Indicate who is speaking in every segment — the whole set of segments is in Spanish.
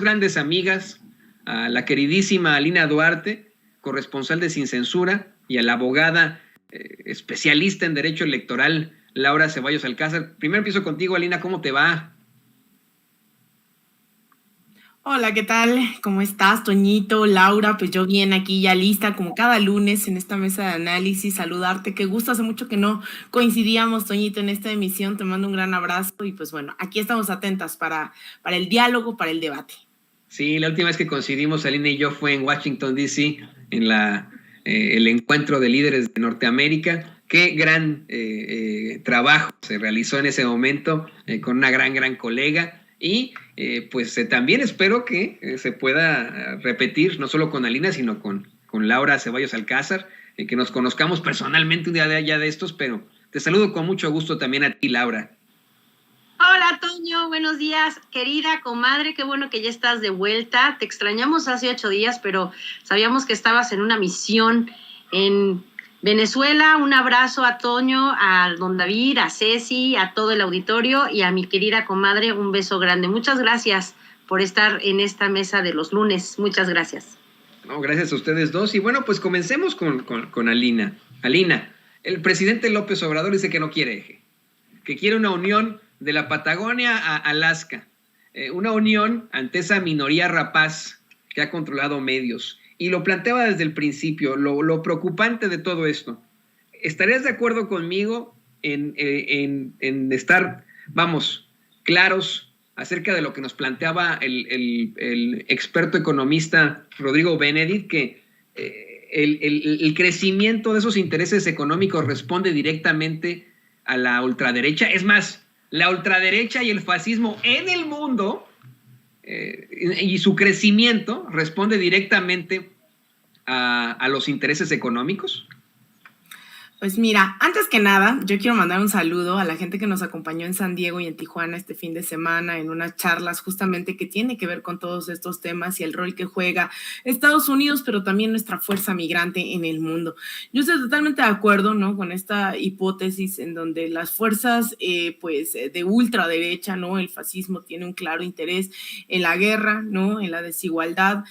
Speaker 1: grandes amigas, a la queridísima Alina Duarte, corresponsal de Sin Censura, y a la abogada especialista en Derecho Electoral, Laura Ceballos Alcázar. Primero empiezo contigo, Alina, ¿cómo te va?
Speaker 2: Hola, ¿qué tal? ¿Cómo estás, Toñito, Laura? Pues yo bien aquí ya lista, como cada lunes en esta mesa de análisis, saludarte. Qué gusto, hace mucho que no coincidíamos, Toñito, en esta emisión. Te mando un gran abrazo y pues bueno, aquí estamos atentas para el diálogo, para el debate.
Speaker 1: Sí, la última vez que coincidimos, Alina y yo, fue en Washington, D.C., en el encuentro de líderes de Norteamérica. Qué gran trabajo se realizó en ese momento con una gran colega. Y pues también espero que se pueda repetir, no solo con Alina, sino con Laura Ceballos Alcázar, que nos conozcamos personalmente un día de allá de estos, pero te saludo con mucho gusto también a ti, Laura.
Speaker 3: Hola, Toño, buenos días, querida comadre, qué bueno que ya estás de vuelta. Te extrañamos hace 8 días, pero sabíamos que estabas en una misión en Venezuela. Un abrazo a Toño, a don David, a Ceci, a todo el auditorio y a mi querida comadre, un beso grande. Muchas gracias por estar en esta mesa de los lunes. Muchas gracias.
Speaker 1: No, gracias a ustedes dos. Y bueno, pues comencemos con Alina. Alina, el presidente López Obrador dice que no quiere eje, que quiere una unión de la Patagonia a Alaska, una unión ante esa minoría rapaz que ha controlado medios. Y lo planteaba desde el principio, lo preocupante de todo esto. ¿Estarías de acuerdo conmigo en estar, vamos, claros acerca de lo que nos planteaba el experto economista Rodrigo Benedict, que el crecimiento de esos intereses económicos responde directamente a la ultraderecha? Es más, la ultraderecha y el fascismo en el mundo y su crecimiento responde directamente a los intereses económicos.
Speaker 2: Pues mira, antes que nada, yo quiero mandar un saludo a la gente que nos acompañó en San Diego y en Tijuana este fin de semana en unas charlas justamente que tiene que ver con todos estos temas y el rol que juega Estados Unidos, pero también nuestra fuerza migrante en el mundo. Yo estoy totalmente de acuerdo, ¿no?, con esta hipótesis en donde las fuerzas, pues, de ultraderecha, ¿no?, el fascismo tiene un claro interés en la guerra, ¿no?, en la desigualdad.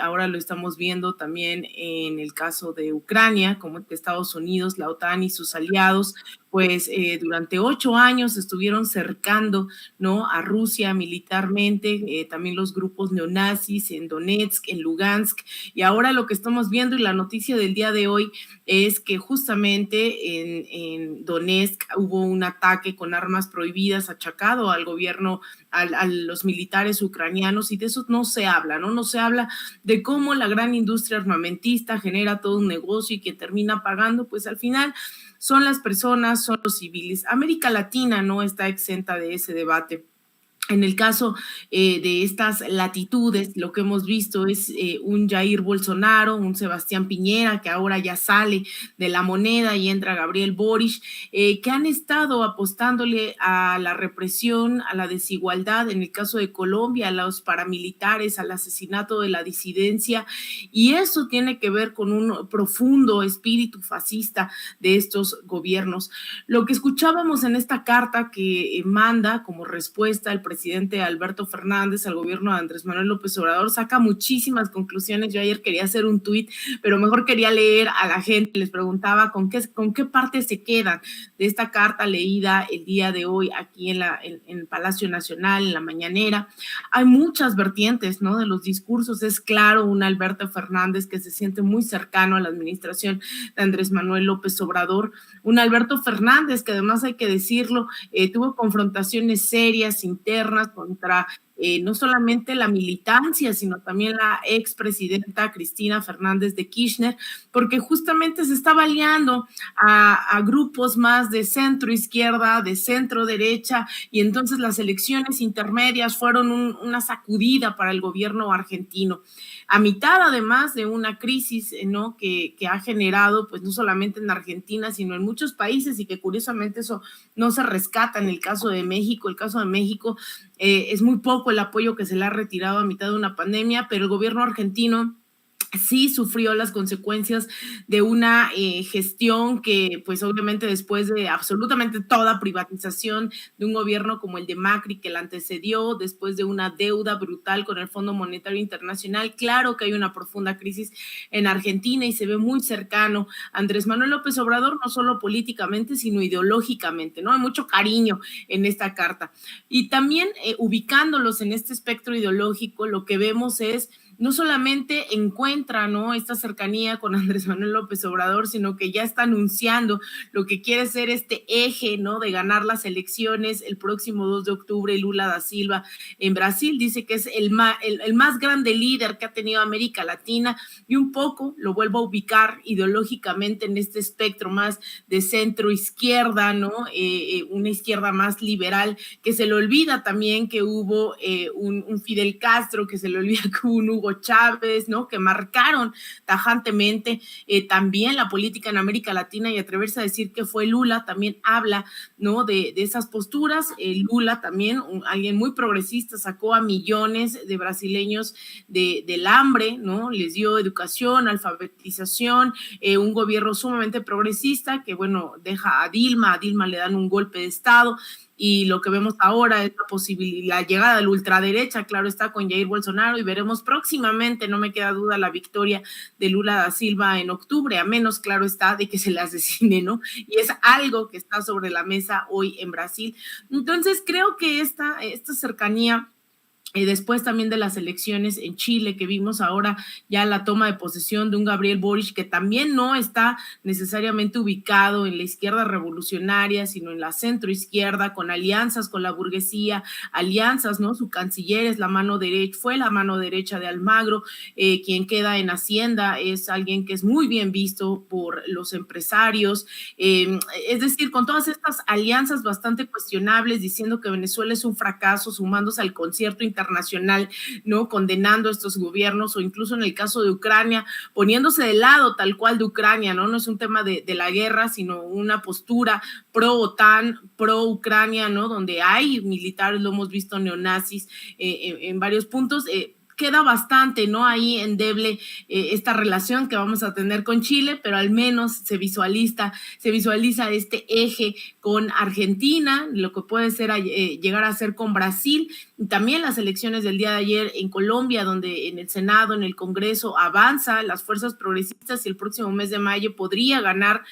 Speaker 2: Ahora lo estamos viendo también en el caso de Ucrania, como que Estados Unidos, la OTAN y sus aliados, pues durante 8 años estuvieron cercando, ¿no?, a Rusia militarmente, también los grupos neonazis en Donetsk, en Lugansk, y ahora lo que estamos viendo y la noticia del día de hoy es que justamente en Donetsk hubo un ataque con armas prohibidas achacado al gobierno, a los militares ucranianos, y de eso no se habla, ¿no? No se habla de cómo la gran industria armamentista genera todo un negocio y que termina pagando, pues al final son las personas, son los civiles. América Latina no está exenta de ese debate. En el caso de estas latitudes, lo que hemos visto es un Jair Bolsonaro, un Sebastián Piñera, que ahora ya sale de la moneda y entra Gabriel Boric, que han estado apostándole a la represión, a la desigualdad, en el caso de Colombia, a los paramilitares, al asesinato de la disidencia, y eso tiene que ver con un profundo espíritu fascista de estos gobiernos. Lo que escuchábamos en esta carta que manda como respuesta el presidente Alberto Fernández al gobierno de Andrés Manuel López Obrador saca muchísimas conclusiones. Yo ayer quería hacer un tuit, pero mejor quería leer a la gente. Les preguntaba con qué parte se quedan de esta carta leída el día de hoy aquí en Palacio Nacional, en la mañanera. Hay muchas vertientes, ¿no?, de los discursos. Es claro, un Alberto Fernández que se siente muy cercano a la administración de Andrés Manuel López Obrador. Un Alberto Fernández que además, hay que decirlo, tuvo confrontaciones serias internas contra no solamente la militancia, sino también la expresidenta Cristina Fernández de Kirchner, porque justamente se estaba aliando a grupos más de centro izquierda, de centro derecha, y entonces las elecciones intermedias fueron una sacudida para el gobierno argentino, a mitad además de una crisis, ¿no?, que ha generado, pues no solamente en Argentina, sino en muchos países, y que curiosamente eso no se rescata en el caso de México. El caso de México es muy poco el apoyo que se le ha retirado a mitad de una pandemia, pero el gobierno argentino sí sufrió las consecuencias de una gestión que, pues obviamente después de absolutamente toda privatización de un gobierno como el de Macri que la antecedió, después de una deuda brutal con el Fondo Monetario Internacional, claro que hay una profunda crisis en Argentina y se ve muy cercano a Andrés Manuel López Obrador, no solo políticamente, sino ideológicamente, ¿no? Hay mucho cariño en esta carta. Y también ubicándolos en este espectro ideológico, lo que vemos es no solamente encuentra, ¿no?, esta cercanía con Andrés Manuel López Obrador, sino que ya está anunciando lo que quiere ser este eje, ¿no?, de ganar las elecciones el próximo 2 de octubre, Lula da Silva en Brasil. Dice que es el más grande líder que ha tenido América Latina y un poco lo vuelvo a ubicar ideológicamente en este espectro más de centro izquierda, ¿no?, una izquierda más liberal, que se le olvida también que hubo un Fidel Castro, que se le olvida que hubo un Hugo Chávez, ¿no?, que marcaron tajantemente también la política en América Latina, y atreverse a decir que fue Lula también habla, ¿no?, de esas posturas. Lula también, alguien muy progresista, sacó a millones de brasileños del hambre, ¿no?, les dio educación, alfabetización, un gobierno sumamente progresista que, bueno, deja a Dilma le dan un golpe de Estado. Y lo que vemos ahora es la posibilidad, la llegada de la ultraderecha, claro está, con Jair Bolsonaro, y veremos próximamente, no me queda duda, la victoria de Lula da Silva en octubre, a menos, claro está, de que se le asesine, ¿no? Y es algo que está sobre la mesa hoy en Brasil. Entonces, creo que esta cercanía, después también de las elecciones en Chile, que vimos ahora ya la toma de posesión de un Gabriel Boric, que también no está necesariamente ubicado en la izquierda revolucionaria, sino en la centroizquierda, con alianzas con la burguesía, alianzas, ¿no? Su canciller es fue la mano derecha de Almagro, quien queda en Hacienda es alguien que es muy bien visto por los empresarios, es decir, con todas estas alianzas bastante cuestionables, diciendo que Venezuela es un fracaso, sumándose al concierto internacional, ¿no?, condenando a estos gobiernos, o incluso en el caso de Ucrania, poniéndose de lado tal cual de Ucrania, ¿no? No es un tema de la guerra, sino una postura pro-OTAN, pro-Ucrania, ¿no?, donde hay militares, lo hemos visto, neonazis en varios puntos. Queda bastante, ¿no?, ahí endeble esta relación que vamos a tener con Chile, pero al menos se visualiza este eje con Argentina, lo que puede ser llegar a ser con Brasil, y también las elecciones del día de ayer en Colombia, donde en el Senado, en el Congreso, avanza las fuerzas progresistas, y el próximo mes de mayo podría ganar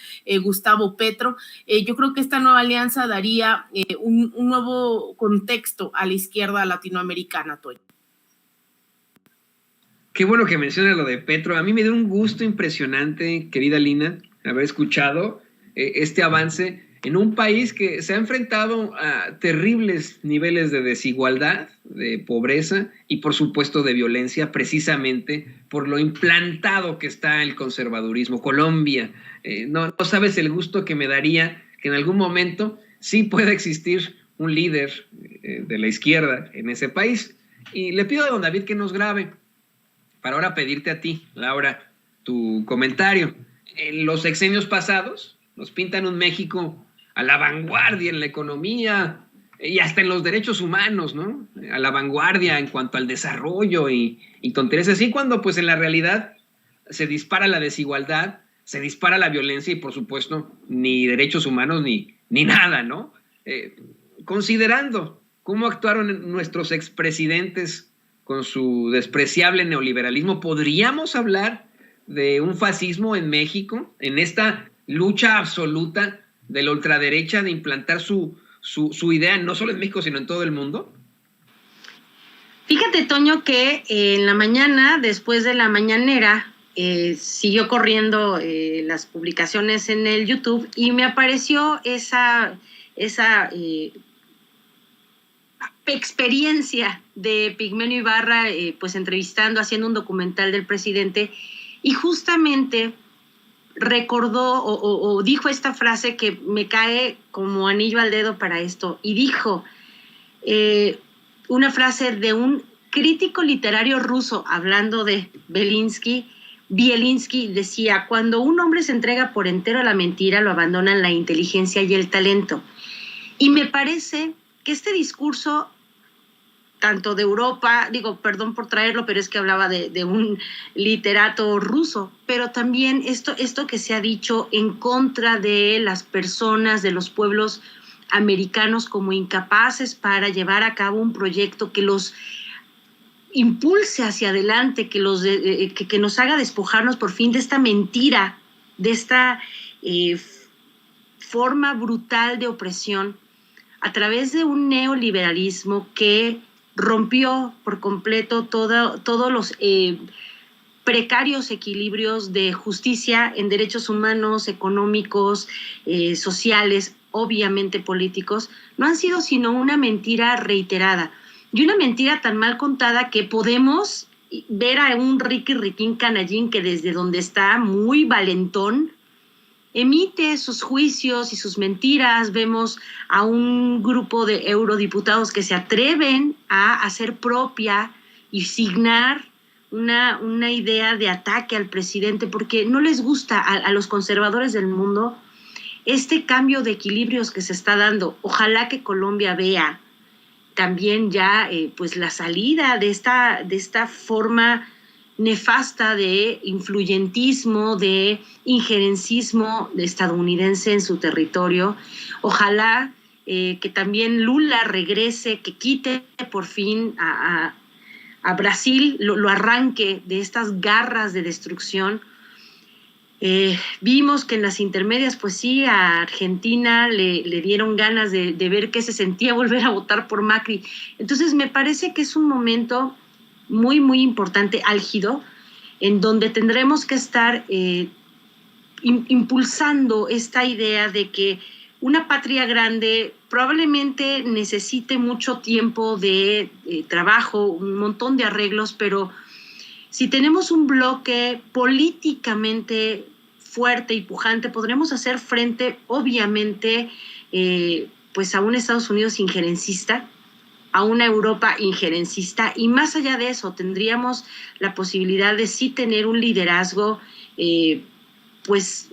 Speaker 2: Gustavo Petro. Yo creo que esta nueva alianza daría un nuevo contexto a la izquierda latinoamericana, Toño.
Speaker 1: Qué bueno que menciona lo de Petro. A mí me dio un gusto impresionante, querida Lina, haber escuchado este avance en un país que se ha enfrentado a terribles niveles de desigualdad, de pobreza y, por supuesto, de violencia, precisamente por lo implantado que está el conservadurismo. Colombia, no sabes el gusto que me daría que en algún momento sí pueda existir un líder de la izquierda en ese país. Y le pido a don David que nos grabe, para ahora pedirte a ti, Laura, tu comentario. En los sexenios pasados nos pintan un México a la vanguardia en la economía y hasta en los derechos humanos, ¿no? A la vanguardia en cuanto al desarrollo y tonterías así, cuando pues en la realidad se dispara la desigualdad, se dispara la violencia y, por supuesto, ni derechos humanos ni nada, ¿no? Considerando cómo actuaron nuestros expresidentes con su despreciable neoliberalismo, ¿podríamos hablar de un fascismo en México, en esta lucha absoluta de la ultraderecha de implantar su idea, no solo en México, sino en todo el mundo?
Speaker 3: Fíjate, Toño, que en la mañana, después de la mañanera, siguió corriendo las publicaciones en el YouTube y me apareció esa experiencia de Pigmenio Ibarra, pues entrevistando, haciendo un documental del presidente, y justamente recordó o dijo esta frase que me cae como anillo al dedo para esto, y dijo una frase de un crítico literario ruso, hablando de Bielinski, decía: cuando un hombre se entrega por entero a la mentira, lo abandonan la inteligencia y el talento. Y me parece que este discurso tanto de Europa, digo, perdón por traerlo, pero es que hablaba de un literato ruso, pero también esto que se ha dicho en contra de las personas, de los pueblos americanos como incapaces para llevar a cabo un proyecto que los impulse hacia adelante, que nos haga despojarnos por fin de esta mentira, de esta forma brutal de opresión a través de un neoliberalismo que rompió por completo todos los precarios equilibrios de justicia en derechos humanos, económicos, sociales, obviamente políticos. No han sido sino una mentira reiterada y una mentira tan mal contada que podemos ver a un Ricky Riquín Canallín que desde donde está, muy valentón, emite sus juicios y sus mentiras. Vemos a un grupo de eurodiputados que se atreven a hacer propia y signar una idea de ataque al presidente porque no les gusta a los conservadores del mundo este cambio de equilibrios que se está dando. Ojalá que Colombia vea también ya pues la salida de esta forma nefasta de influyentismo, de injerencismo estadounidense en su territorio. Ojalá que también Lula regrese, que quite por fin a Brasil, lo arranque de estas garras de destrucción. Vimos que en las intermedias, pues sí, a Argentina le dieron ganas de ver qué se sentía volver a votar por Macri. Entonces me parece que es un momento muy, muy importante, álgido, en donde tendremos que estar impulsando esta idea de que una patria grande probablemente necesite mucho tiempo de trabajo, un montón de arreglos, pero si tenemos un bloque políticamente fuerte y pujante, podremos hacer frente, obviamente, pues a un Estados Unidos injerencista, a una Europa injerencista, y más allá de eso tendríamos la posibilidad de sí tener un liderazgo pues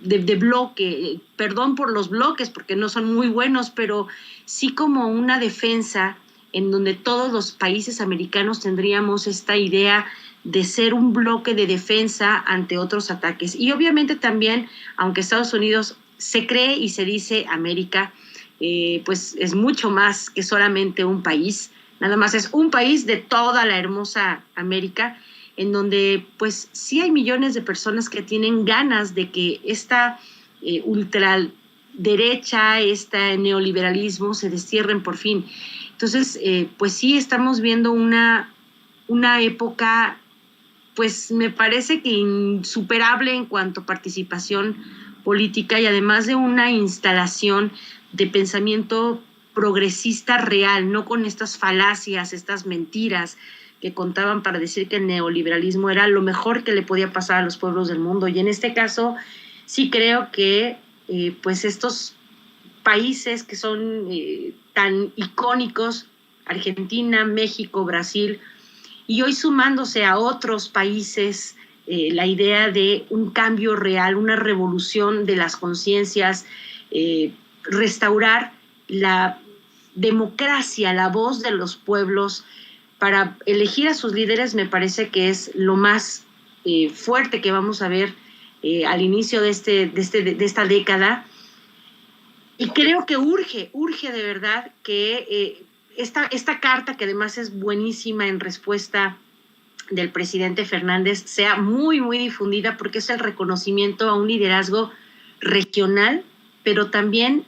Speaker 3: de bloque, perdón por los bloques porque no son muy buenos, pero sí como una defensa en donde todos los países americanos tendríamos esta idea de ser un bloque de defensa ante otros ataques. Y obviamente también, aunque Estados Unidos se cree y se dice América, pues es mucho más que solamente un país, nada más es un país de toda la hermosa América, en donde pues sí hay millones de personas que tienen ganas de que esta ultraderecha, este neoliberalismo se destierren por fin. Entonces, pues sí estamos viendo una época, pues me parece que insuperable en cuanto a participación política y además de una instalación de pensamiento progresista real, no con estas falacias, estas mentiras que contaban para decir que el neoliberalismo era lo mejor que le podía pasar a los pueblos del mundo. Y en este caso sí creo que pues estos países que son tan icónicos, Argentina, México, Brasil, y hoy sumándose a otros países, la idea de un cambio real, una revolución de las conciencias, restaurar la democracia, la voz de los pueblos para elegir a sus líderes, me parece que es lo más fuerte que vamos a ver al inicio de esta década. Y creo que urge de verdad que esta carta, que además es buenísima en respuesta del presidente Fernández, sea muy, muy difundida porque es el reconocimiento a un liderazgo regional, pero también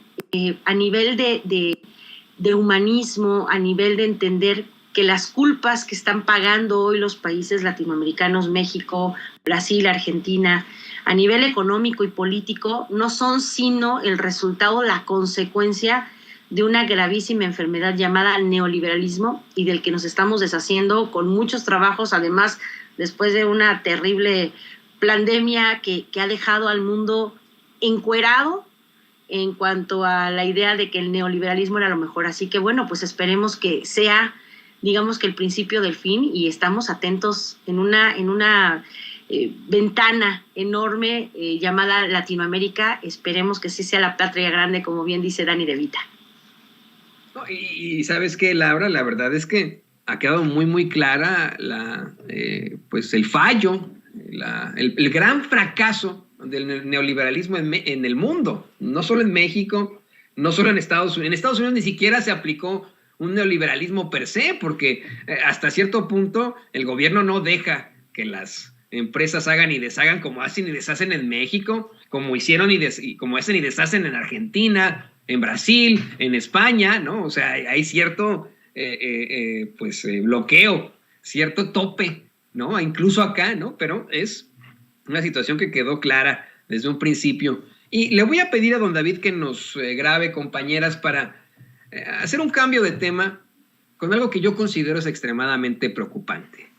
Speaker 3: a nivel de humanismo, a nivel de entender que las culpas que están pagando hoy los países latinoamericanos, México, Brasil, Argentina, a nivel económico y político, no son sino el resultado, la consecuencia de una gravísima enfermedad llamada neoliberalismo y del que nos estamos deshaciendo con muchos trabajos, además después de una terrible pandemia que ha dejado al mundo encuerado en cuanto a la idea de que el neoliberalismo era lo mejor. Así que bueno, pues esperemos que sea, digamos que el principio del fin, y estamos atentos en una ventana enorme llamada Latinoamérica. Esperemos que sí sea la patria grande, como bien dice Dani De Vita.
Speaker 1: Y sabes qué, Laura, la verdad es que ha quedado muy, muy clara pues el fallo, el gran fracaso del neoliberalismo en el mundo, no solo en México, no solo en Estados Unidos. En Estados Unidos ni siquiera se aplicó un neoliberalismo per se, porque hasta cierto punto el gobierno no deja que las empresas hagan y deshagan como hacen y deshacen en México, como hicieron y como hacen y deshacen en Argentina, en Brasil, en España, ¿no? O sea, hay cierto bloqueo, cierto tope, ¿no? Incluso acá, ¿no? Pero es una situación que quedó clara desde un principio. Y le voy a pedir a don David que nos grabe, compañeras, para hacer un cambio de tema con algo que yo considero es extremadamente preocupante.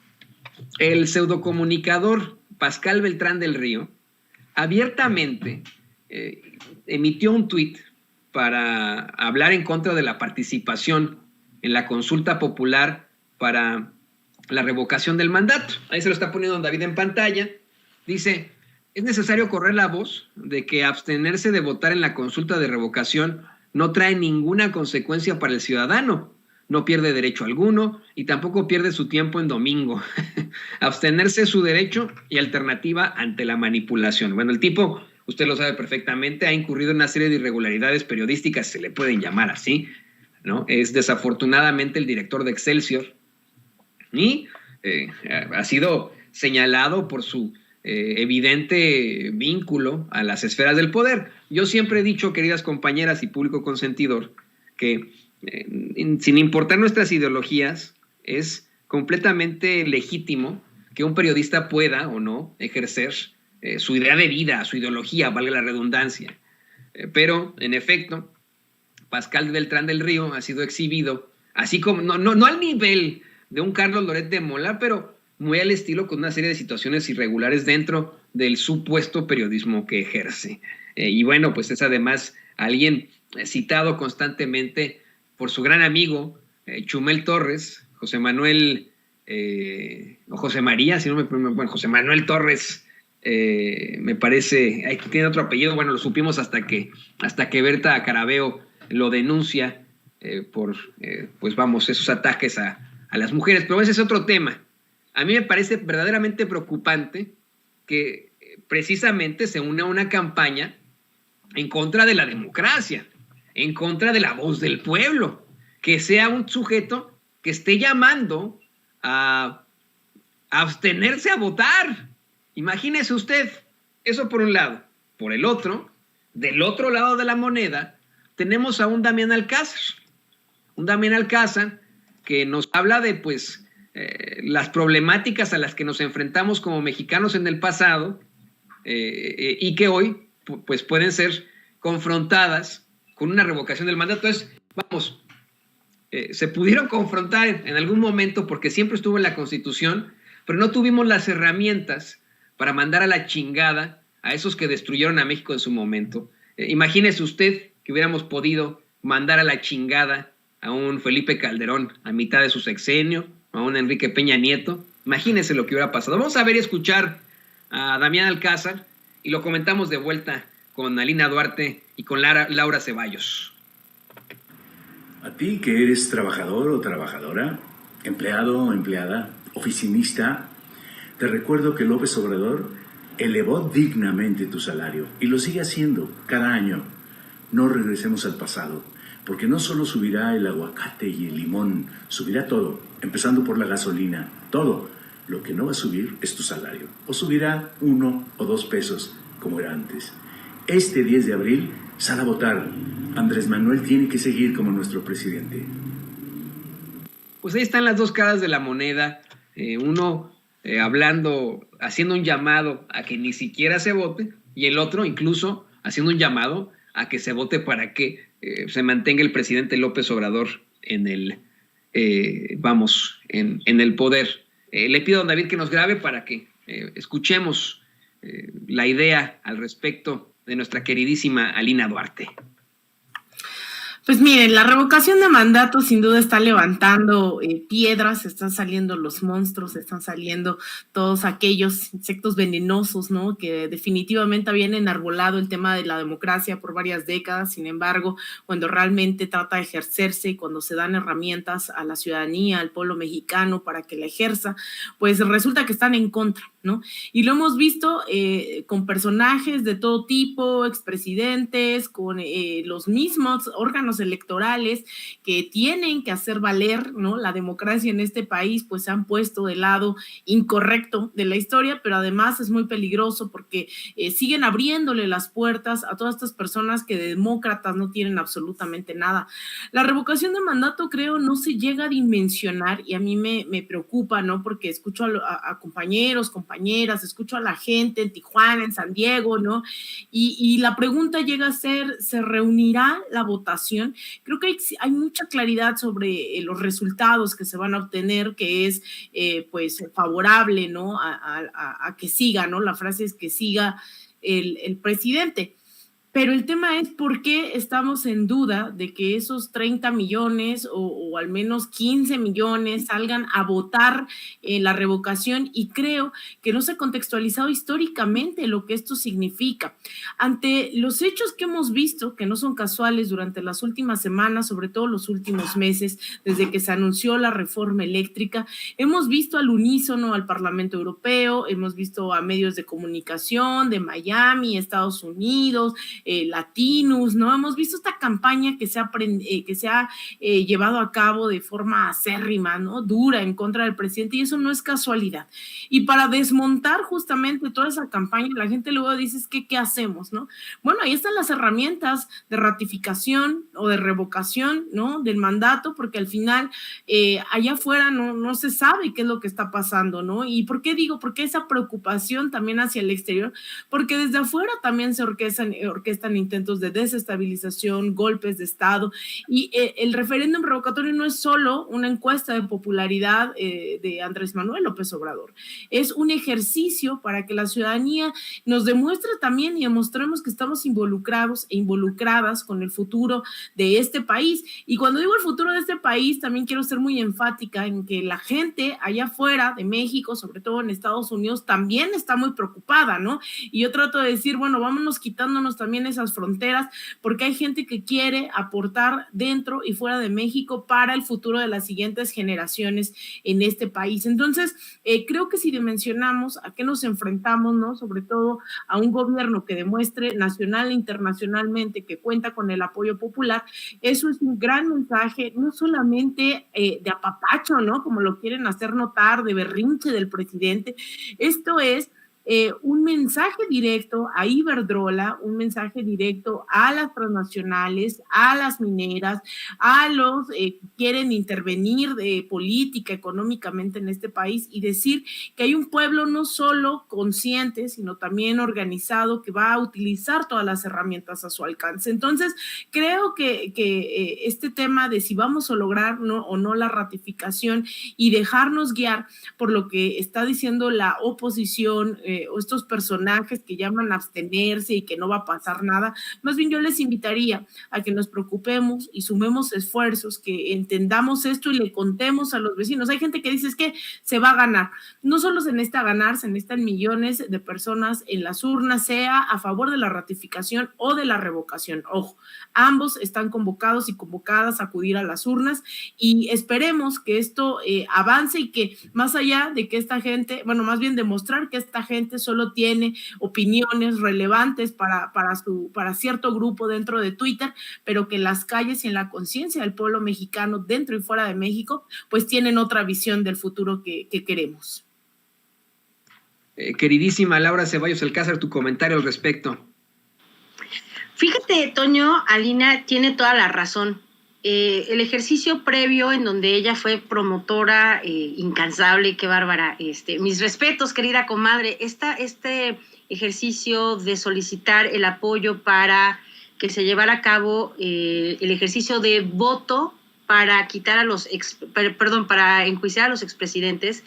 Speaker 1: El pseudocomunicador Pascal Beltrán del Río abiertamente emitió un tuit para hablar en contra de la participación en la consulta popular para la revocación del mandato. Ahí se lo está poniendo don David en pantalla. Dice: es necesario correr la voz de que abstenerse de votar en la consulta de revocación no trae ninguna consecuencia para el ciudadano. No pierde derecho alguno y tampoco pierde su tiempo en domingo. Abstenerse es su derecho y alternativa ante la manipulación. Bueno, el tipo, usted lo sabe perfectamente, ha incurrido en una serie de irregularidades periodísticas, se le pueden llamar así, ¿no? Es desafortunadamente el director de Excelsior y ha sido señalado por su evidente vínculo a las esferas del poder. Yo siempre he dicho, queridas compañeras y público consentidor, que sin importar nuestras ideologías, es completamente legítimo que un periodista pueda o no ejercer su idea de vida, su ideología, valga la redundancia. Pero, en efecto, Pascal Beltrán del Río ha sido exhibido, así como, no al nivel de un Carlos Loret de Mola, pero muy al estilo, con una serie de situaciones irregulares dentro del supuesto periodismo que ejerce. Y bueno, pues es además alguien citado constantemente por su gran amigo Chumel Torres, José Manuel, o José María, si no bueno, José Manuel Torres, me parece, aquí tiene otro apellido, bueno, lo supimos hasta que Berta Carabeo lo denuncia por, pues vamos, esos ataques a las mujeres, pero ese es otro tema. A mí me parece verdaderamente preocupante que precisamente se une a una campaña en contra de la democracia, en contra de la voz del pueblo, que sea un sujeto que esté llamando a abstenerse a votar. Imagínese usted, eso por un lado. Por el otro, del otro lado de la moneda, tenemos a un Damián Alcázar. Un Damián Alcázar que nos habla de, pues, las problemáticas a las que nos enfrentamos como mexicanos en el pasado y que hoy, pues, pueden ser confrontadas con una revocación del mandato. Entonces, vamos, se pudieron confrontar en algún momento porque siempre estuvo en la Constitución, pero no tuvimos las herramientas para mandar a la chingada a esos que destruyeron a México en su momento. Imagínese usted que hubiéramos podido mandar a la chingada a un Felipe Calderón a mitad de su sexenio, a un Enrique Peña Nieto. Imagínese lo que hubiera pasado. Vamos a ver y escuchar a Damián Alcázar y lo comentamos de vuelta con Alina Duarte y con Laura Ceballos.
Speaker 4: A ti que eres trabajador o trabajadora, empleado o empleada, oficinista, te recuerdo que López Obrador elevó dignamente tu salario y lo sigue haciendo cada año. No regresemos al pasado, porque no solo subirá el aguacate y el limón, subirá todo, empezando por la gasolina, todo. Lo que no va a subir es tu salario, o subirá 1 o 2 pesos, como era antes. Este 10 de abril, sal a votar. Andrés Manuel tiene que seguir como nuestro presidente.
Speaker 1: Pues ahí están las dos caras de la moneda. Uno hablando, haciendo un llamado a que ni siquiera se vote, y el otro incluso haciendo un llamado a que se vote para que se mantenga el presidente López Obrador en el, en el poder. Le pido a don David que nos grabe para que escuchemos la idea al respecto de nuestra queridísima Alina Duarte.
Speaker 2: Pues miren, la revocación de mandato sin duda está levantando piedras, están saliendo los monstruos, están saliendo todos aquellos insectos venenosos, ¿no? Que definitivamente habían enarbolado el tema de la democracia por varias décadas. Sin embargo, cuando realmente trata de ejercerse y cuando se dan herramientas a la ciudadanía, al pueblo mexicano para que la ejerza, pues resulta que están en contra, ¿no? Y lo hemos visto con personajes de todo tipo, expresidentes, con los mismos órganos electorales que tienen que hacer valer, ¿no?, la democracia en este país, pues se han puesto del lado incorrecto de la historia, pero además es muy peligroso porque siguen abriéndole las puertas a todas estas personas que de demócratas no tienen absolutamente nada. La revocación de mandato, creo, no se llega a dimensionar y a mí me preocupa, ¿no?, porque escucho a compañeros, compañeras, escucho a la gente en Tijuana, en San Diego, ¿no? Y la pregunta llega a ser, ¿se reunirá la votación? Creo que hay mucha claridad sobre los resultados que se van a obtener, que es pues favorable, ¿no?, a que siga, ¿no? La frase es que siga el presidente. Pero el tema es por qué estamos en duda de que esos 30 millones o al menos 15 millones salgan a votar la revocación, y creo que no se ha contextualizado históricamente lo que esto significa. Ante los hechos que hemos visto, que no son casuales durante las últimas semanas, sobre todo los últimos meses, desde que se anunció la reforma eléctrica, hemos visto al unísono al Parlamento Europeo, hemos visto a medios de comunicación de Miami, Estados Unidos, Latinos, ¿no? Hemos visto esta campaña que se ha llevado a cabo de forma acérrima, ¿no?, dura en contra del presidente, y eso no es casualidad. Y para desmontar justamente toda esa campaña, la gente luego dice, es que, ¿qué hacemos, no? Bueno, ahí están las herramientas de ratificación o de revocación, ¿no?, del mandato, porque al final allá afuera no se sabe qué es lo que está pasando, ¿no? ¿Y por qué digo? Porque esa preocupación también hacia el exterior, porque desde afuera también se orquestan intentos de desestabilización, golpes de Estado, y el referéndum revocatorio no es solo una encuesta de popularidad de Andrés Manuel López Obrador, es un ejercicio para que la ciudadanía nos demuestre también y demostremos que estamos involucrados e involucradas con el futuro de este país. Y cuando digo el futuro de este país, también quiero ser muy enfática en que la gente allá afuera de México, sobre todo en Estados Unidos, también está muy preocupada, ¿no? Y yo trato de decir, bueno, vámonos quitándonos también esas fronteras, porque hay gente que quiere aportar dentro y fuera de México para el futuro de las siguientes generaciones en este país. Entonces, creo que si dimensionamos a qué nos enfrentamos, ¿no?, sobre todo a un gobierno que demuestre nacional e internacionalmente que cuenta con el apoyo popular, eso es un gran mensaje, no solamente de apapacho, ¿no?, como lo quieren hacer notar, de berrinche del presidente. Esto es un mensaje directo a Iberdrola, un mensaje directo a las transnacionales, a las mineras, a los que quieren intervenir política, económicamente en este país, y decir que hay un pueblo no solo consciente, sino también organizado, que va a utilizar todas las herramientas a su alcance. Entonces, creo que este tema de si vamos a lograr o no la ratificación y dejarnos guiar por lo que está diciendo la oposición, o estos personajes que llaman a abstenerse y que no va a pasar nada, más bien yo les invitaría a que nos preocupemos y sumemos esfuerzos, que entendamos esto y le contemos a los vecinos. Hay gente que dice, es que se va a ganar. No solo se necesita ganar, se necesitan millones de personas en las urnas, sea a favor de la ratificación o de la revocación. Ojo, ambos están convocados y convocadas a acudir a las urnas, y esperemos que esto avance y que más allá de que esta gente, bueno, más bien demostrar que esta gente solo tiene opiniones relevantes para cierto grupo dentro de Twitter, pero que en las calles y en la conciencia del pueblo mexicano dentro y fuera de México, pues tienen otra visión del futuro que queremos.
Speaker 1: Queridísima Laura Ceballos Alcázar, tu comentario al respecto.
Speaker 3: Fíjate, Toño, Alina tiene toda la razón. El ejercicio previo en donde ella fue promotora incansable, qué bárbara, mis respetos, querida comadre, este ejercicio de solicitar el apoyo para que se llevara a cabo el ejercicio de voto para quitar para enjuiciar a los expresidentes,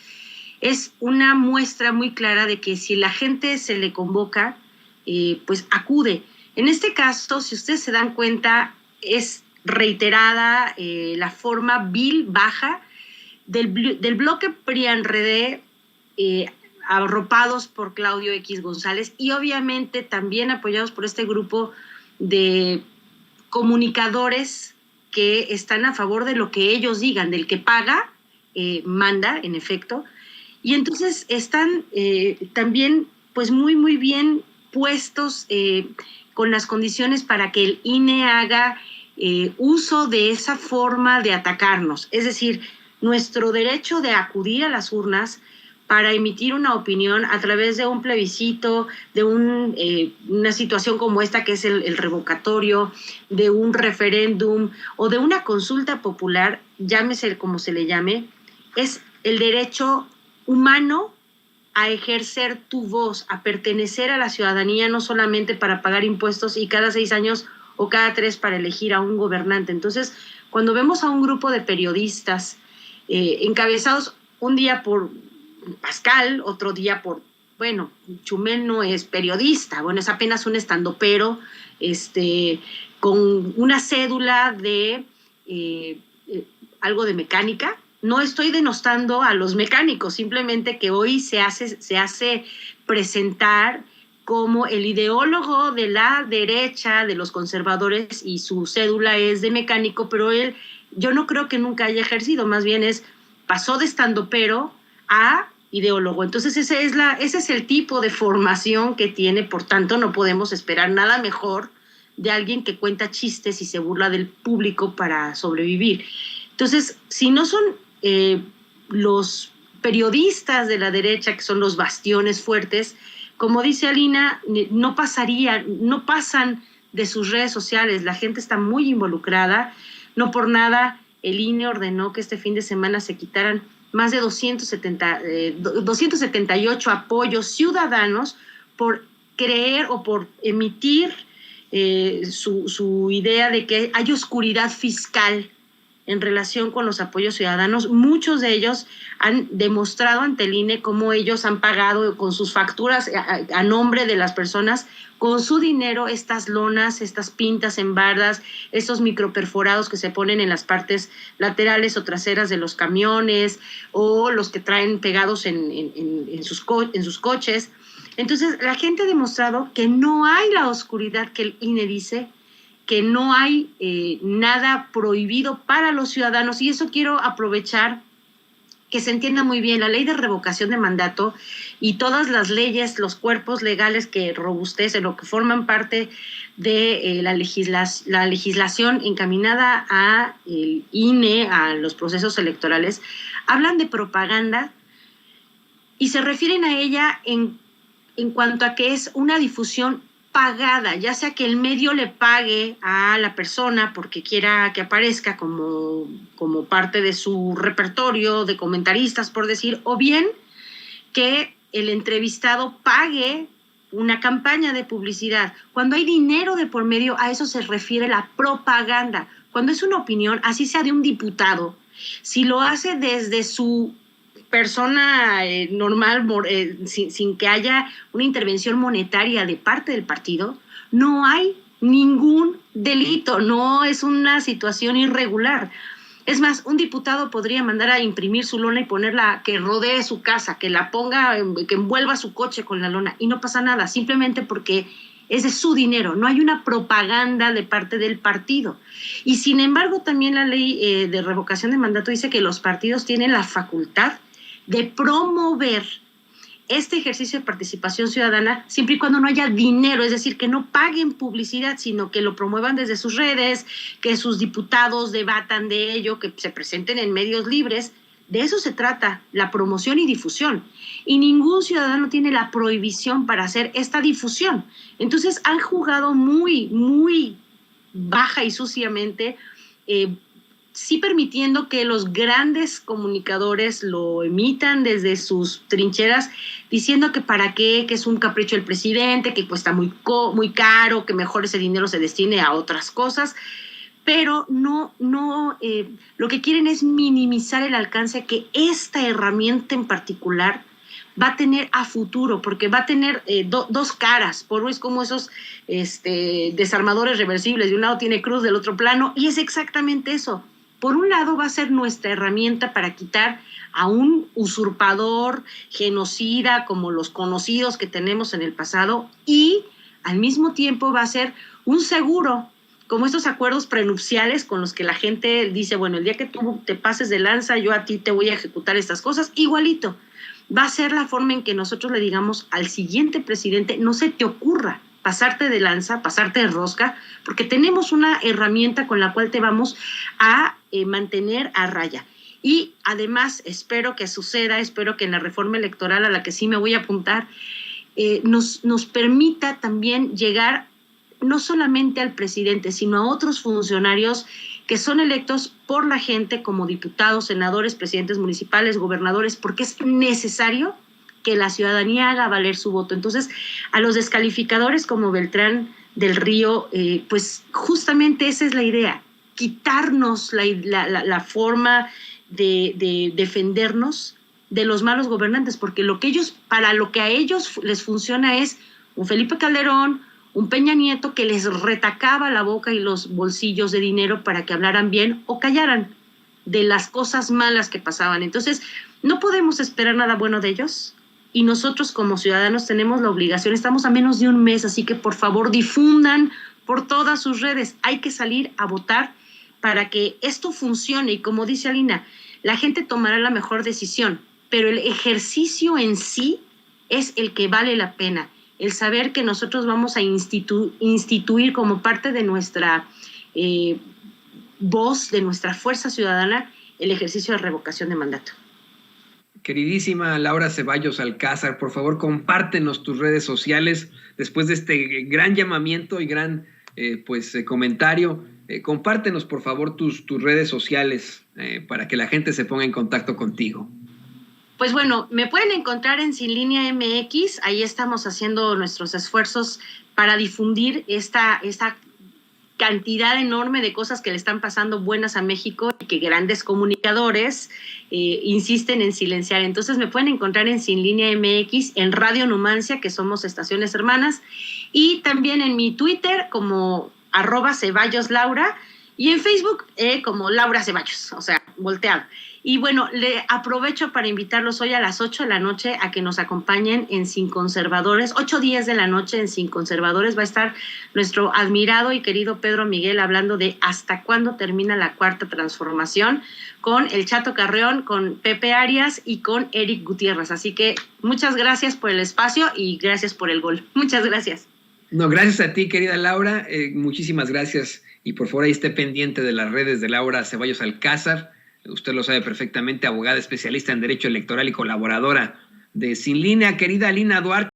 Speaker 3: es una muestra muy clara de que si la gente se le convoca, pues acude. En este caso, si ustedes se dan cuenta, es reiterada la forma vil, baja, del bloque PRI-PAN-RD, arropados por Claudio X González y obviamente también apoyados por este grupo de comunicadores que están a favor de lo que ellos digan, del que paga, manda, en efecto. Y entonces están también pues muy, muy bien puestos con las condiciones para que el INE haga uso de esa forma de atacarnos. Es decir, nuestro derecho de acudir a las urnas para emitir una opinión a través de un plebiscito, de una situación como esta que es el revocatorio, de un referéndum o de una consulta popular, llámese como se le llame, es el derecho humano a ejercer tu voz, a pertenecer a la ciudadanía, no solamente para pagar impuestos y cada 6 años o cada 3 para elegir a un gobernante. Entonces, cuando vemos a un grupo de periodistas encabezados un día por Pascal, otro día por, bueno, Chumel no es periodista, bueno, es apenas un estandopero, con una cédula de algo de mecánica. No estoy denostando a los mecánicos, simplemente que hoy se hace presentar como el ideólogo de la derecha, de los conservadores, y su cédula es de mecánico, pero él, yo no creo que nunca haya ejercido, más bien pasó de estandopero a ideólogo. Entonces ese es el tipo de formación que tiene, por tanto no podemos esperar nada mejor de alguien que cuenta chistes y se burla del público para sobrevivir. Entonces, si no son los periodistas de la derecha, que son los bastiones fuertes, como dice Alina, no pasan de sus redes sociales, la gente está muy involucrada, no por nada el INE ordenó que este fin de semana se quitaran más de 278 apoyos ciudadanos por creer o por emitir su idea de que hay oscuridad fiscal en relación con los apoyos ciudadanos. Muchos de ellos han demostrado ante el INE cómo ellos han pagado con sus facturas a nombre de las personas, con su dinero, estas lonas, estas pintas en bardas, estos microperforados que se ponen en las partes laterales o traseras de los camiones, o los que traen pegados en sus coches. Entonces, la gente ha demostrado que no hay la oscuridad que el INE dice, que no hay nada prohibido para los ciudadanos, y eso quiero aprovechar que se entienda muy bien. La ley de revocación de mandato y todas las leyes, los cuerpos legales que robustecen o que forman parte de la legislación encaminada a el INE, a los procesos electorales, hablan de propaganda y se refieren a ella en cuanto a que es una difusión pagada, ya sea que el medio le pague a la persona porque quiera que aparezca como parte de su repertorio de comentaristas, por decir, o bien que el entrevistado pague una campaña de publicidad. Cuando hay dinero de por medio, a eso se refiere la propaganda. Cuando es una opinión, así sea de un diputado, si lo hace desde su persona normal, sin que haya una intervención monetaria de parte del partido, no hay ningún delito, no es una situación irregular. Es más, un diputado podría mandar a imprimir su lona y ponerla, que rodee su casa, que la ponga, que envuelva su coche con la lona, y no pasa nada, simplemente porque es de su dinero, no hay una propaganda de parte del partido. Y sin embargo, también la ley de revocación de mandato dice que los partidos tienen la facultad de promover este ejercicio de participación ciudadana siempre y cuando no haya dinero, es decir, que no paguen publicidad, sino que lo promuevan desde sus redes, que sus diputados debatan de ello, que se presenten en medios libres. De eso se trata, la promoción y difusión. Y ningún ciudadano tiene la prohibición para hacer esta difusión. Entonces han jugado muy, muy baja y suciamente, sí permitiendo que los grandes comunicadores lo emitan desde sus trincheras, diciendo que para qué, que es un capricho del presidente, que cuesta muy caro, que mejor ese dinero se destine a otras cosas, pero no lo que quieren es minimizar el alcance que esta herramienta en particular va a tener a futuro, porque va a tener dos caras. Por uno es como esos desarmadores reversibles, de un lado tiene cruz, del otro plano, y es exactamente eso. Por un lado va a ser nuestra herramienta para quitar a un usurpador, genocida, como los conocidos que tenemos en el pasado, y al mismo tiempo va a ser un seguro, como estos acuerdos prenupciales con los que la gente dice, bueno, el día que tú te pases de lanza, yo a ti te voy a ejecutar estas cosas, igualito. Va a ser la forma en que nosotros le digamos al siguiente presidente, no se te ocurra pasarte de lanza, pasarte de rosca, porque tenemos una herramienta con la cual te vamos a mantener a raya. Y además espero que suceda, espero que en la reforma electoral a la que sí me voy a apuntar, nos permita también llegar no solamente al presidente, sino a otros funcionarios que son electos por la gente como diputados, senadores, presidentes municipales, gobernadores, porque es necesario que la ciudadanía haga valer su voto. Entonces, a los descalificadores como Beltrán del Río, pues justamente esa es la idea, quitarnos la forma de defendernos de los malos gobernantes, porque para lo que a ellos les funciona es un Felipe Calderón, un Peña Nieto que les retacaba la boca y los bolsillos de dinero para que hablaran bien o callaran de las cosas malas que pasaban. Entonces, no podemos esperar nada bueno de ellos, y nosotros como ciudadanos tenemos la obligación, estamos a menos de un mes, así que por favor difundan por todas sus redes. Hay que salir a votar para que esto funcione, y como dice Alina, la gente tomará la mejor decisión, pero el ejercicio en sí es el que vale la pena. El saber que nosotros vamos a instituir como parte de nuestra voz, de nuestra fuerza ciudadana, el ejercicio de revocación de mandato.
Speaker 1: Queridísima Laura Ceballos Alcázar, por favor, compártenos tus redes sociales después de este gran llamamiento y gran comentario. Compártenos, por favor, tus redes sociales para que la gente se ponga en contacto contigo.
Speaker 3: Pues bueno, me pueden encontrar en Sin Línea MX, ahí estamos haciendo nuestros esfuerzos para difundir esta cantidad enorme de cosas que le están pasando buenas a México y que grandes comunicadores insisten en silenciar. Entonces me pueden encontrar en Sin Línea MX, en Radio Numancia, que somos estaciones hermanas, y también en mi Twitter como @CeballosLaura, y en Facebook como Laura Ceballos, o sea, volteado. Y bueno, le aprovecho para invitarlos hoy a las 8 de la noche a que nos acompañen en Sin Conservadores. 8:10 de la noche en Sin Conservadores va a estar nuestro admirado y querido Pedro Miguel hablando de hasta cuándo termina la cuarta transformación, con el Chato Carreón, con Pepe Arias y con Eric Gutiérrez. Así que muchas gracias por el espacio y gracias por el gol. Muchas gracias.
Speaker 1: No, gracias a ti, querida Laura. Muchísimas gracias. Y por favor, ahí esté pendiente de las redes de Laura Ceballos Alcázar. Usted lo sabe perfectamente, abogada especialista en Derecho Electoral y colaboradora de Sin Línea. Querida Alina Duarte.